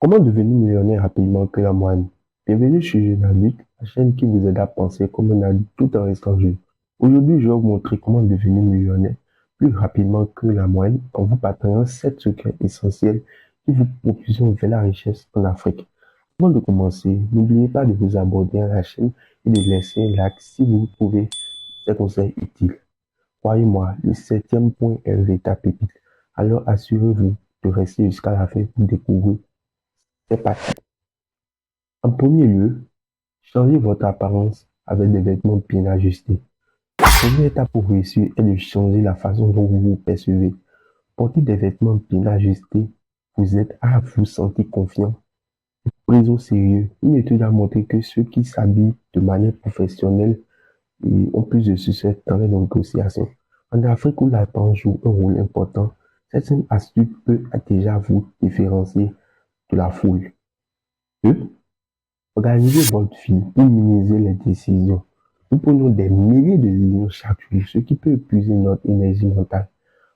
Comment devenir millionnaire rapidement que la moyenne? Bienvenue sur Jeune Adulte, la chaîne qui vous aide à penser comme un adulte tout en restant jeune. Aujourd'hui, je vais vous montrer comment devenir millionnaire plus rapidement que la moyenne en vous partageant 7 secrets essentiels qui vous propulseront vers la richesse en Afrique. Avant de commencer, n'oubliez pas de vous abonner à la chaîne et de laisser un like si vous trouvez ces conseils utiles. Croyez-moi, le septième point est l'étape pépite. Alors assurez-vous de rester jusqu'à la fin pour découvrir. C'est parti. En premier lieu, changez votre apparence avec des vêtements bien ajustés. La première étape pour réussir est de changer la façon dont vous vous percevez. Portez des vêtements bien ajustés vous aide à vous sentir confiant. Prise au sérieux. Une étude a montré que ceux qui s'habillent de manière professionnelle ont plus de succès dans les négociations. En Afrique où l'apparence joue un rôle important, cette astuce peut déjà vous différencier de la foule. 2. Organisez votre vie pour minimiser les décisions. Nous prenons des milliers de décisions chaque jour, ce qui peut épuiser notre énergie mentale.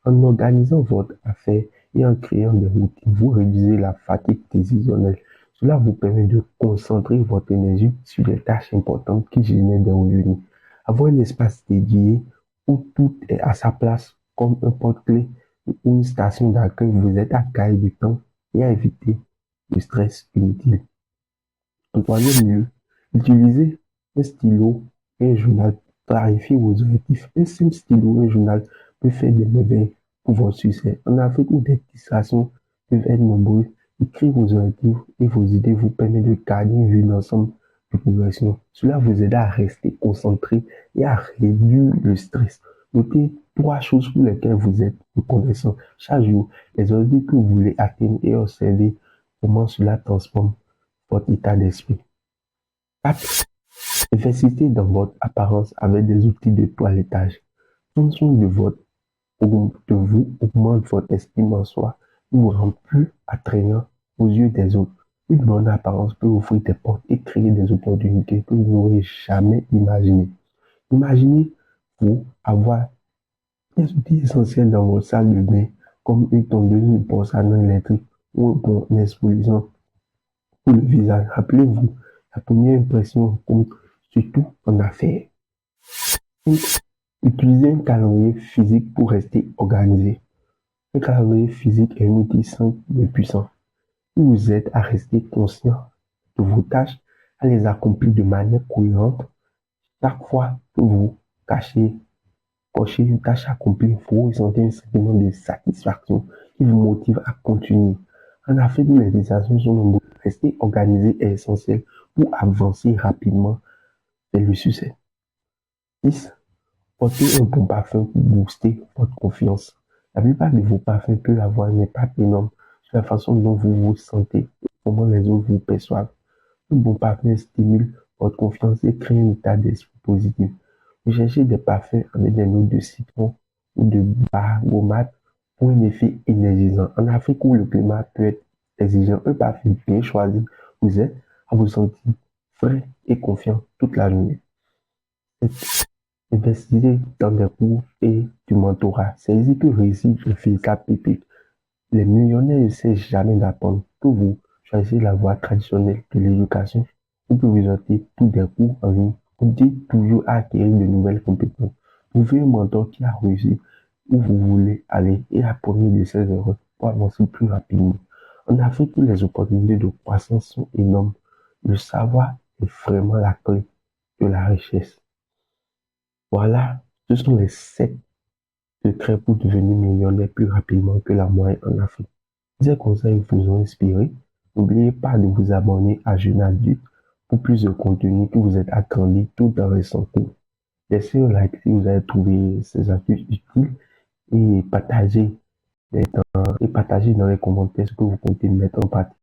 En organisant votre affaire et en créant des routines, vous réduisez la fatigue décisionnelle. Cela vous permet de concentrer votre énergie sur des tâches importantes qui génèrent des revenus. Avoir un espace dédié où tout est à sa place, comme un porte-clés ou une station d'accueil, vous aide à gagner du temps et à éviter le stress inutile. En troisième lieu, utilisez un stylo et un journal. Clarifiez vos objectifs. Un simple stylo ou un journal peut faire des merveilles pour votre succès. En Afrique où des distractions peuvent être nombreuses, écrire vos objectifs et vos idées vous permet de garder une vue d'ensemble de progression. Cela vous aide à rester concentré et à réduire le stress. Notez 3 choses pour lesquelles vous êtes reconnaissant chaque jour, les objectifs que vous voulez atteindre et observez comment cela transforme votre état d'esprit. 4. Investissez dans votre apparence avec des outils de toilettage. Prendre soin de vous augmente votre estime en soi et vous rend plus attrayant aux yeux des autres. Une bonne apparence peut offrir des portes et créer des opportunités que vous n'aurez jamais imaginées. Imaginez-vous avoir des outils essentiels dans votre salle de bain, comme une tondeuse de porcelaine électrique ou un bon exfoliant pour le visage. Rappelez-vous, la première impression compte surtout en affaires. 5. Utilisez un calendrier physique pour rester organisé. Un calendrier physique est un outil simple mais puissant qui vous aide à rester conscient de vos tâches, à les accomplir de manière cohérente. Chaque fois que vous cochez une tâche accomplie, vous ressentez un sentiment de satisfaction qui vous motive à continuer. En Afrique où les distractions sont nombreuses, rester organisé est essentiel pour avancer rapidement vers le succès. 6. Portez un bon parfum pour booster votre confiance. La plupart de vos parfums peuvent avoir un impact énorme sur la façon dont vous vous sentez et comment les autres vous perçoivent. Un bon parfum stimule votre confiance et crée un état d'esprit positif. Recherchez des parfums avec des notes de citron ou de bergamote pour un effet énergisant. En Afrique où le climat peut être exigeant, un parfum bien choisi vous aide à vous sentir frais et confiant toute la journée. 7. Investissez dans des cours et du mentorat. C'est ici que réside le véritable pépite. Les millionnaires ne cessent jamais d'apprendre. Que vous choisissez la voie traditionnelle de l'éducation ou que vous optez pour des cours en ligne, vous dites toujours à acquérir de nouvelles compétences. Trouvez un mentor qui a réussi où vous voulez aller et apprenez de ses erreurs pour avancer plus rapidement. En Afrique où les opportunités de croissance sont énormes, le savoir est vraiment la clé de la richesse. Voilà, ce sont les 7 secrets pour devenir millionnaire plus rapidement que la moyenne en Afrique. Si ces conseils vous ont inspiré, n'oubliez pas de vous abonner à Jeune Adulte pour plus de contenu qui vous aide à grandir tout en restant cool. Laissez un like si vous avez trouvé ces astuces utiles et partagez dans les commentaires ce que vous comptez mettre en pratique.